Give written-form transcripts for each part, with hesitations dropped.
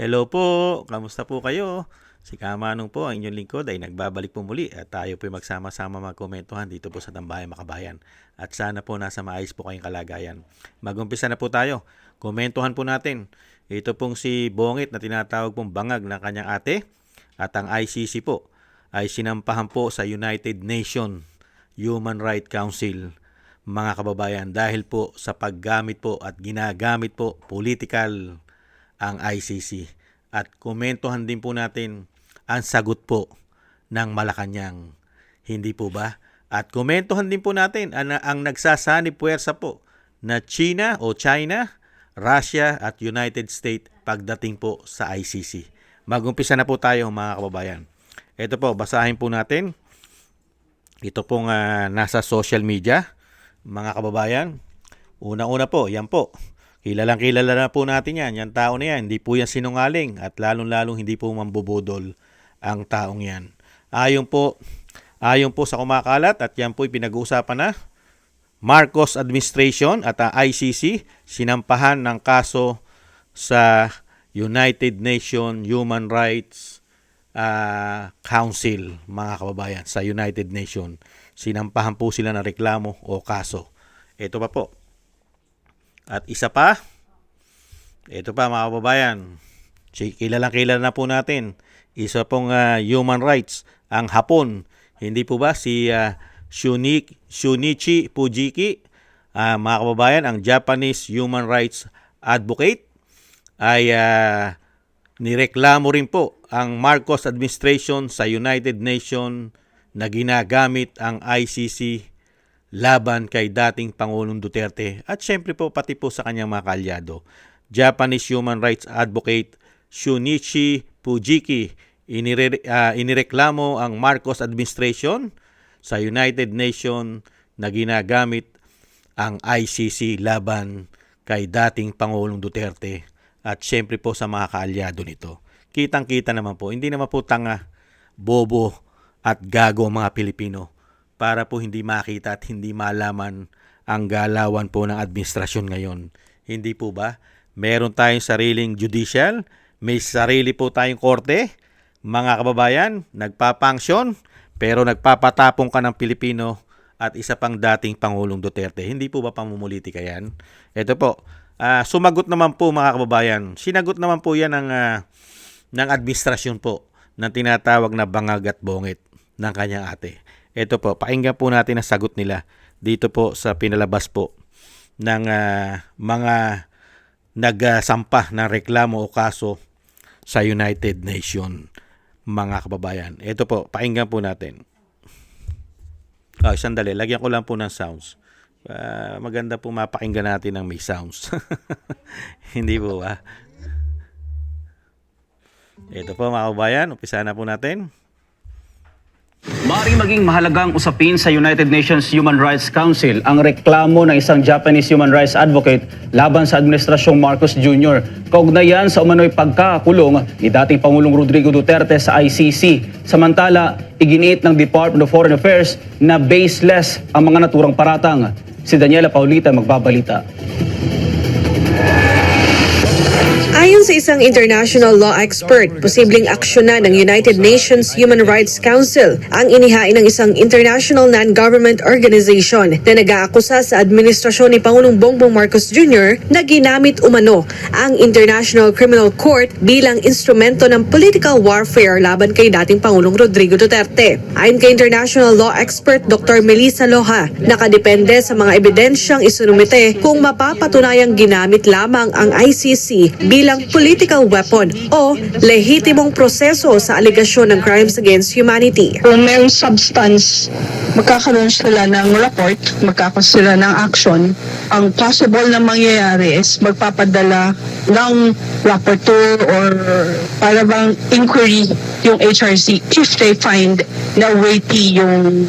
Hello po, kamusta po kayo? Si Kamanong po, ang inyong lingkod ay nagbabalik po muli at tayo po magsama-sama magkomentuhan dito po sa Tambayan Makabayan. At sana po nasa maayos po kayong kalagayan. Mag-umpisa na po tayo. Komentuhan po natin. Ito pong si Bongit na tinatawag pong bangag ng kanyang ate at ang ICC po ay sinampahan po sa United Nations Human Rights Council, mga kababayan, dahil po sa paggamit po at ginagamit po political ang ICC. At komentuhan din po natin ang sagot po ng Malacanang. Hindi po ba? At komentuhan din po natin ang nagsasanib puwersa po na China, Russia at United States pagdating po sa ICC. Mag-umpisa na po tayo mga kababayan. Ito po, basahin po natin. Ito pong nasa social media, mga kababayan. Una-una po, yan po. Kilalang kilala na po natin yan. Yan tao na yan. Hindi po yan sinungaling at lalong-lalong hindi po mambubudol ang taong yan. Ayon po sa kumakalat at yan po pinag-uusapan na, Marcos administration at ang ICC sinampahan ng kaso sa United Nations Human Rights Council, mga kababayan, sa United Nations. Sinampahan po sila ng reklamo o kaso. Ito pa po. At isa pa, ito pa mga kababayan, kilalang-kilala na po natin, isa pong human rights, ang Hapon. Hindi po ba si Shunichi Fujiki, mga kababayan, ang Japanese human rights advocate, ay nireklamo rin po ang Marcos administration sa United Nations na ginagamit ang ICC laban kay dating Pangulong Duterte at syempre po pati po sa kanyang mga kaalyado. Japanese human rights advocate Shunichi Fujiki inireklamo ang Marcos administration sa United Nations na ginagamit ang ICC laban kay dating Pangulong Duterte at syempre po sa mga kaalyado nito. Kitang-kita naman po, hindi naman po tanga, bobo at gago ang mga Pilipino para po hindi makita at hindi malaman ang galawan po ng administrasyon ngayon. Hindi po ba? Meron tayong sariling judicial, may sarili po tayong korte, mga kababayan, nagpapangsyon, pero nagpapatapong ka ng Pilipino at isa pang dating Pangulong Duterte. Hindi po ba pamumulitika yan? Ito po, sumagot naman po mga kababayan, sinagot naman po yan ng administrasyon po ng tinatawag na bangag at bongit ng kanyang ate. Ito po, pakinggan po natin ang sagot nila dito po sa pinalabas po ng mga nagsampa ng reklamo o kaso sa United Nations, mga kababayan. Ito po, pakinggan po natin. Sandali, lagyan ko lang po ng sounds. Maganda po mapakinggan natin ng may sounds. Hindi po ba? Ito po mga kababayan, umpisa na po natin. Maaaring maging mahalagang usapin sa United Nations Human Rights Council ang reklamo ng isang Japanese human rights advocate laban sa Administrasyong Marcos Jr. Kaugnayan sa umano'y pagkakakulong ni dating Pangulong Rodrigo Duterte sa ICC. Samantala, iginiit ng Department of Foreign Affairs na baseless ang mga naturang paratang. Si Daniela Paulita magbabalita. Ayon sa isang international law expert, posibleng aksyonan ng United Nations Human Rights Council ang inihain ng isang international non-government organization na nag-aakusa sa administrasyon ni Pangulong Bongbong Marcos Jr. na ginamit umano ang International Criminal Court bilang instrumento ng political warfare laban kay dating Pangulong Rodrigo Duterte. Ayon kay international law expert Dr. Melissa Loja, nakadepende sa mga ebidensyang isunumite kung mapapatunayang ginamit lamang ang ICC bilang political weapon o lehitimong proseso sa aligasyon ng crimes against humanity. Kung mayroong substance, magkakaroon sila ng report, magkakaroon sila ng action. Ang possible na mangyayari is magpapadala ng rapporteur or para bang inquiry yung HRC if they find na weighty yung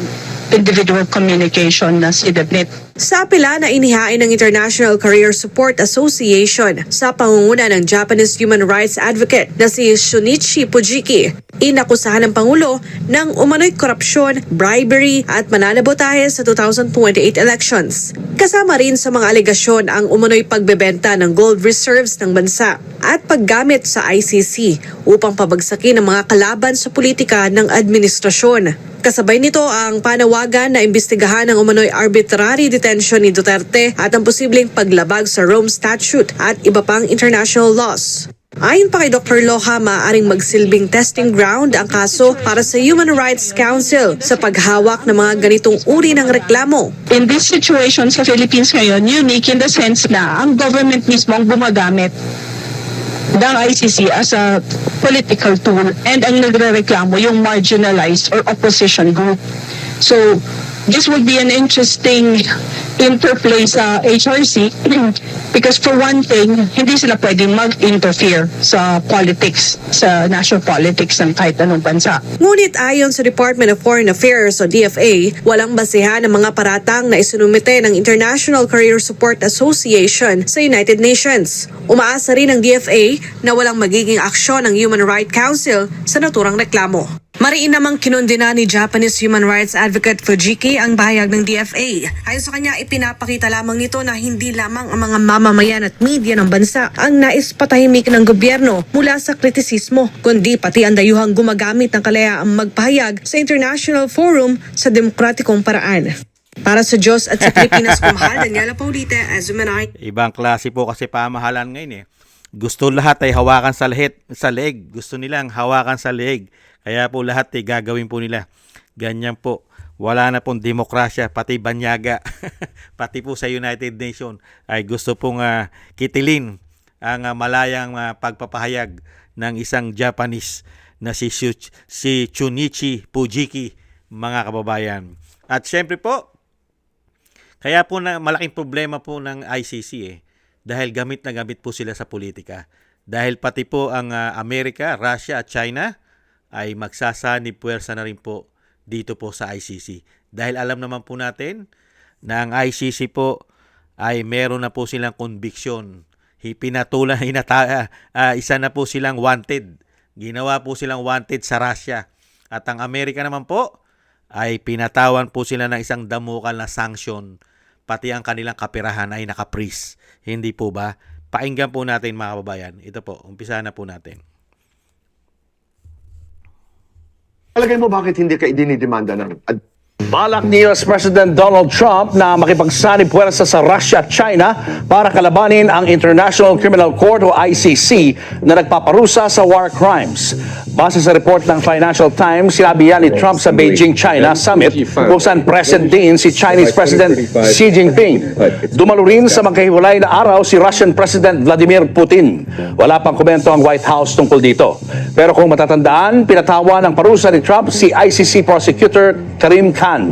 individual communication na sinabit. Sa apela na inihain ng International Career Support Association sa pangunguna ng Japanese human rights advocate na si Shunichi Fujiki, inakusahan ng Pangulo ng umano'y korupsyon, bribery at mananabotahe sa 2028 elections. Kasama rin sa mga alegasyon ang umano'y pagbebenta ng gold reserves ng bansa at paggamit sa ICC upang pabagsakin ang mga kalaban sa politika ng administrasyon. Kasabay nito ang panawagan na imbestigahan ang umano'y arbitrary detention ni Duterte at ang posibleng paglabag sa Rome Statute at iba pang international laws. Ayon pa kay Dr. Loha, maaaring magsilbing testing ground ang kaso para sa Human Rights Council sa paghawak ng mga ganitong uri ng reklamo. In this situation sa Philippines ngayon, unique in the sense na ang government mismo ang gumagamit ng ICC as a political tool and ang nagrereklamo yung marginalized or opposition group. So, this would be an interesting interplay sa HRC because for one thing, hindi sila pwedeng mag-interfere sa politics, sa national politics ng kahit anong bansa. Ngunit ayon sa Department of Foreign Affairs o DFA, walang basehan ang mga paratang na isinumite ng International Career Support Association sa United Nations. Umaasa rin ang DFA na walang magiging aksyon ng Human Rights Council sa naturang reklamo. Mariin namang kinundina ni Japanese human rights advocate Fujiki ang bahayag ng DFA. Ayon sa kanya, ipinapakita lamang nito na hindi lamang ang mga mamamayan at media ng bansa ang nais patahimik ng gobyerno mula sa kritisismo, kundi pati ang dayuhang gumagamit ng kalayaang magpahayag sa international forum sa demokratikong paraan. Para sa Diyos at sa Pilipinas, kumahal, Daniela Paulite, Azumanay. Ibang klase po kasi pamahalan ngayon eh. Gusto lahat ay hawakan sa leeg. Gusto nilang hawakan sa leeg. Kaya po lahat ay gagawin po nila. Ganyan po. Wala na pong demokrasya, pati banyaga. Pati po sa United Nations ay gusto pong kitilin ang malayang pagpapahayag ng isang Japanese na si Shunichi Fujiki, mga kababayan. At syempre po, kaya po malaking problema po ng ICC dahil gamit na gamit po sila sa politika. Dahil pati po ang Amerika, Russia at China ay magsasanib puwersa na rin po dito po sa ICC. Dahil alam naman po natin na ang ICC po ay meron na po silang conviction. Isa na po silang wanted. Ginawa po silang wanted sa Russia. At ang Amerika naman po ay pinatawan po sila ng isang damukal na sanction. Pati ang kanilang kapirahan ay naka-freeze. Hindi po ba? Painggan po natin mga kababayan. Ito po, umpisa na po natin. Palagay mo bakit hindi ka idinidemanda ng Balak ni US President Donald Trump na makipagsanib puwersa sa Russia at China para kalabanin ang International Criminal Court o ICC na nagpaparusa sa war crimes. Base sa report ng Financial Times, sinabi yan ni Trump sa Beijing, China Summit kung saan present din si Chinese President Xi Jinping. Dumalo rin sa magkahiwalay na araw si Russian President Vladimir Putin. Wala pang komento ang White House tungkol dito. Pero kung matatandaan, pinatawa ng parusa ni Trump si ICC Prosecutor Karim Khan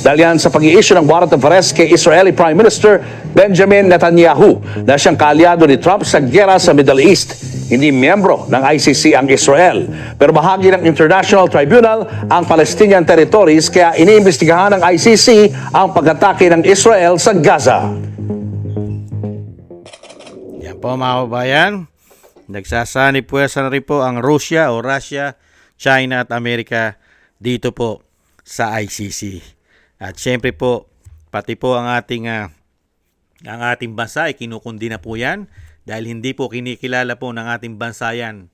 dahil yan sa pag-i-issue ng warrant of arrest kay Israeli Prime Minister Benjamin Netanyahu na siyang kaalyado ni Trump sa giyera sa Middle East. Hindi miyembro ng ICC ang Israel, pero bahagi ng International Tribunal ang Palestinian territories kaya iniimbestigahan ng ICC ang pag-atake ng Israel sa Gaza. Yan po mga kababayan. Nagsasanib puwersa na rin po ang Russia, China at Amerika dito po sa ICC. At syempre po, pati po ang ating bansa ay kinukundi na po yan dahil hindi po kinikilala po ng ating bansa yan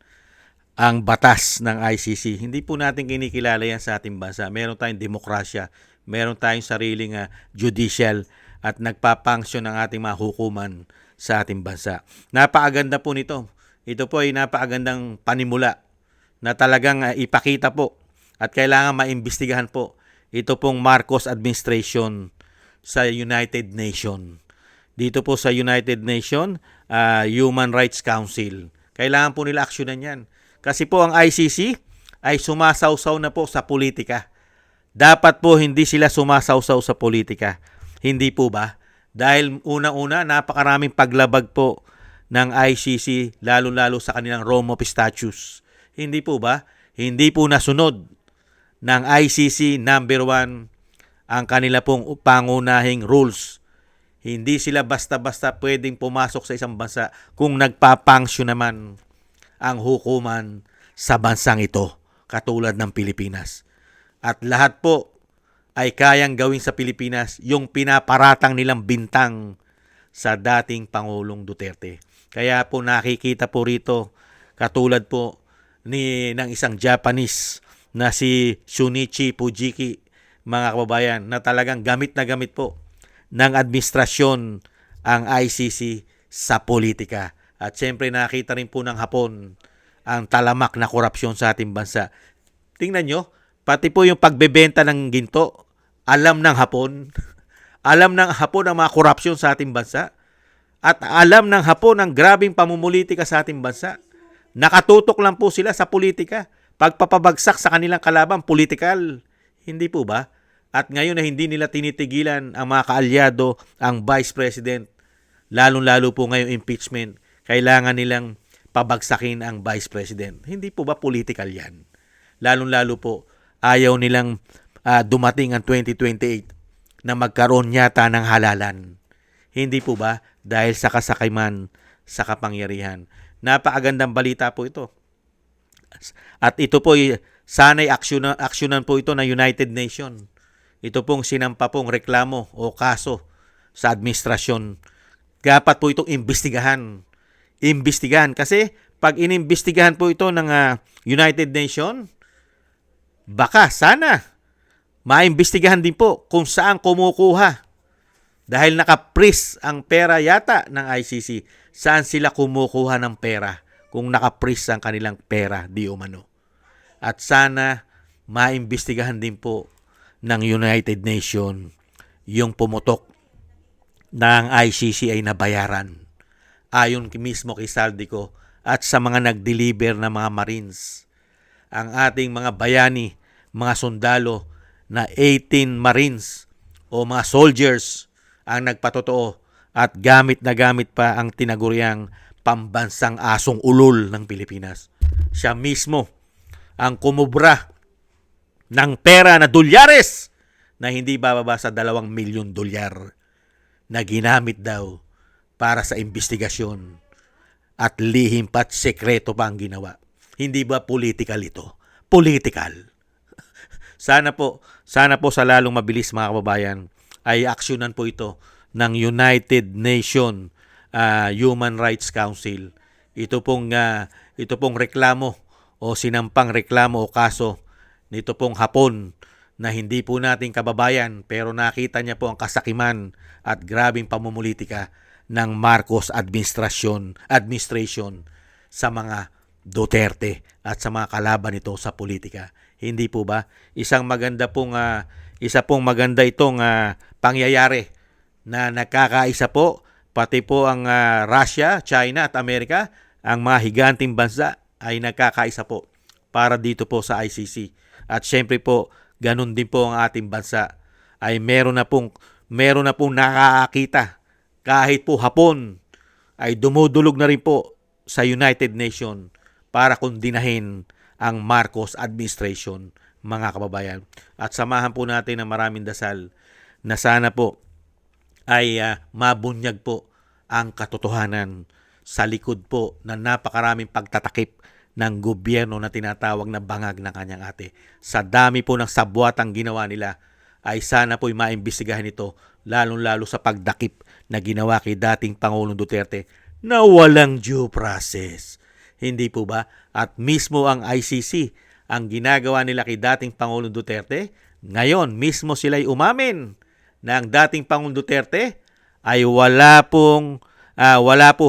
ang batas ng ICC. Hindi po natin kinikilala yan sa ating bansa. Meron tayong demokrasya, meron tayong sariling judicial at nagpapangsyon ng ating mga hukuman sa ating bansa. Napakaganda po nito. Ito po ay napakagandang panimula na talagang ipakita po at kailangan maimbestigahan po ito pong Marcos administration sa United Nations. Dito po sa United Nations, Human Rights Council. Kailangan po nila aksyonan yan. Kasi po ang ICC ay sumasawsaw na po sa politika. Dapat po hindi sila sumasawsaw sa politika. Hindi po ba? Dahil unang-una, napakaraming paglabag po ng ICC, lalo-lalo sa kanilang Rome Statutes. Hindi po ba? Hindi po nasunod ng ICC number 1 ang kanila pong pangunahing rules Hindi sila basta-basta pwedeng pumasok sa isang bansa kung nagpapangsyon naman ang hukuman sa bansang ito, katulad ng Pilipinas. At lahat po ay kayang gawin sa Pilipinas yung pinaparatang nilang bintang sa dating Pangulong Duterte. Kaya po nakikita po rito, katulad po ng isang Japanese na si Shunichi Fujiki, mga kababayan, na talagang gamit na gamit po ng administrasyon ang ICC sa politika. At siyempre nakita rin po ng Hapon ang talamak na korupsyon sa ating bansa. Tingnan nyo, pati po yung pagbebenta ng ginto, alam ng Hapon. Alam ng Hapon ang mga korupsyon sa ating bansa. At alam ng Hapon ang grabing pamumulitika sa ating bansa. Nakatutok lang po sila sa politika. Pagpapabagsak sa kanilang kalaban, politikal. Hindi po ba? At ngayon na hindi nila tinitigilan ang mga kaalyado, ang Vice President, lalong-lalo po ngayong impeachment, kailangan nilang pabagsakin ang Vice President. Hindi po ba political yan? Lalong-lalo po, ayaw nilang dumating ang 2028 na magkaroon yata ng halalan. Hindi po ba? Dahil sa kasakiman sa kapangyarihan. Napakagandang balita po ito. At ito po, sana'y aksyonan po ito ng United Nations. Ito pong sinampa pong reklamo o kaso sa administrasyon. Dapat po itong imbestigahan. Imbestigahan. Kasi pag inimbestigahan po ito ng United Nations, baka sana maimbestigahan din po kung saan kumukuha. Dahil naka-freeze ang pera yata ng ICC. Saan sila kumukuha ng pera kung naka-freeze ang kanilang pera, di umano. At sana maimbestigahan din po ng United Nations yung pumutok na ang ICC ay nabayaran ayon mismo kay Saldico at sa mga nag-deliver na mga Marines. Ang ating mga bayani, mga sundalo na 18 Marines o mga soldiers ang nagpatotoo at gamit na gamit pa ang tinaguriang pambansang asong ulol ng Pilipinas. Siya mismo ang kumubra ng pera na dolyares na hindi bababa sa 2 milyon dolyar na ginamit daw para sa investigasyon at lihim pa't sekreto pa ang ginawa. Hindi ba political ito? Political. Sana po sa lalong mabilis mga kababayan ay aksyonan po ito ng United Nations Human Rights Council. Ito pong reklamo o sinampang reklamo o kaso nito pong Hapon na hindi po nating kababayan pero nakita niya po ang kasakiman at grabing pamumulitika ng Marcos administration sa mga Duterte at sa mga kalaban nito sa politika. Hindi po ba? Isa pong maganda itong pangyayari na nagkakaisa po pati po ang Russia, China at Amerika, ang mga higanting bansa ay nagkakaisa po para dito po sa ICC. At syempre po, ganun din po ang ating bansa ay meron na pong nakakakita kahit po Hapon ay dumudulog na rin po sa United Nations para kondinahin ang Marcos administration, mga kababayan. At samahan po natin ng maraming dasal na sana po ay mabunyag po ang katotohanan sa likod po ng napakaraming pagtatakip ng gobyerno na tinatawag na bangag ng kanyang ate. Sa dami po ng sabwatang ginawa nila ay sana po'y maimbestigahan ito lalong-lalo sa pagdakip na ginawa kay dating Pangulong Duterte na walang due process. Hindi po ba? At mismo ang ICC, ang ginagawa nila kay dating Pangulong Duterte, ngayon mismo sila'y umamin na ang dating Pangulong Duterte ay wala po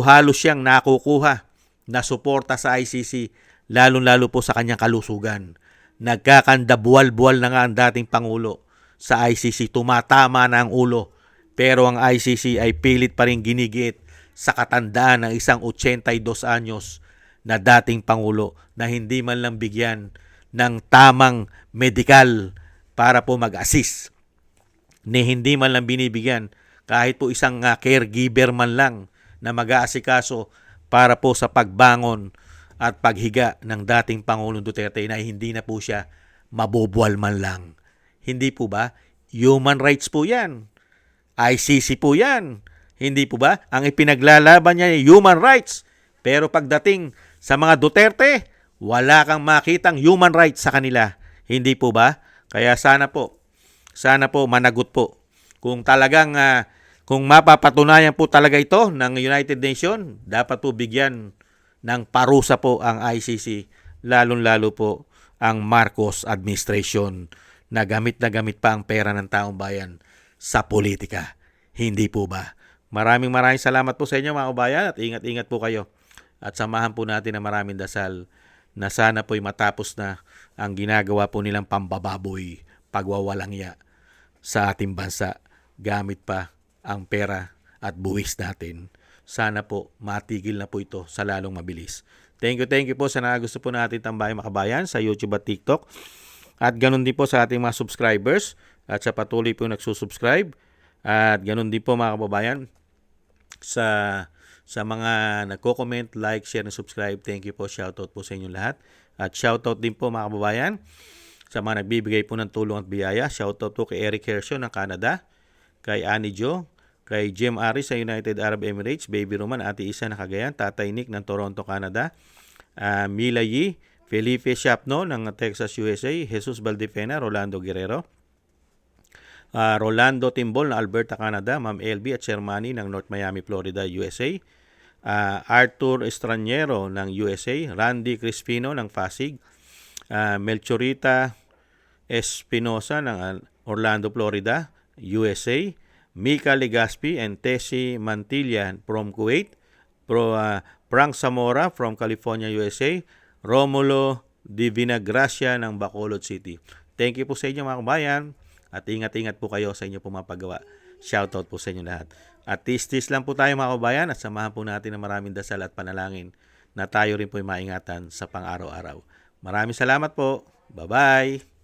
halos siyang nakukuha na suporta sa ICC, lalong-lalo po sa kanyang kalusugan. Nagkakanda buwal-buwal na nga ang dating Pangulo sa ICC, tumatama na ang ulo. Pero ang ICC ay pilit pa rin ginigit sa katandaan ng isang 82 anyos na dating Pangulo na hindi man lang bigyan ng tamang medikal para po mag-assist. Hindi man lang binibigyan kahit po isang caregiver man lang na mag-aasikaso para po sa pagbangon at paghiga ng dating Pangulong Duterte na hindi na po siya mabubuwal man lang. Hindi po ba? Human rights po yan. ICC po yan. Hindi po ba? Ang ipinaglalaban niya ay human rights. Pero pagdating sa mga Duterte, wala kang makitang human rights sa kanila. Hindi po ba? Kaya sana po managot po. Kung talagang kung mapapatunayan po talaga ito ng United Nations, dapat po bigyan ng parusa po ang ICC, lalong-lalo po ang Marcos administration na gamit pa ang pera ng taong bayan sa politika. Hindi po ba? Maraming salamat po sa inyo mga kabayan at ingat-ingat po kayo. At samahan po natin ang maraming dasal na sana po'y matapos na ang ginagawa po nilang pambababoy, pagwawalangya sa ating bansa gamit pa ang pera at buwis natin. Sana po matigil na po ito sa lalong mabilis. Thank you po sa gusto po natin tambayang makabayan sa YouTube at TikTok. At ganun din po sa ating mga subscribers at sa patuloy po nagsusubscribe. At ganun din po mga kababayan sa mga nagko-comment, like, share, and subscribe. Thank you po. Shoutout po sa inyo lahat. At shoutout din po mga kababayan sa mga nagbibigay po ng tulong at biyaya. Shoutout po kay Eric Hershon ng Canada, kay Annie Jo, kay Jim Aris sa United Arab Emirates, Baby Roman, Ate Isa ng Cagayan, Tatay Nick ng Toronto, Canada, Mila Yi, Felipe Shapno ng Texas, USA, Jesus Valdefena, Rolando Guerrero, Rolando Timbol ng Alberta, Canada, Ma'am LB at Shermani ng North Miami, Florida, USA, Arthur Estraniero ng USA, Randy Crispino ng Pasig, Melchorita Espinosa ng Orlando, Florida, USA, Mika Legaspi and Tessie Mantilla from Kuwait, Frank Zamora from California, USA, Romulo Divina Gracia ng Bacolod City. Thank you po sa inyo mga kabayan at ingat-ingat po kayo sa inyo pumapagawa. Shoutout po sa inyo lahat. At tis-tis lang po tayo mga kabayan at samahan po natin ng maraming dasal at panalangin na tayo rin po ay maingatan sa pang-araw-araw. Maraming salamat po. Bye-bye!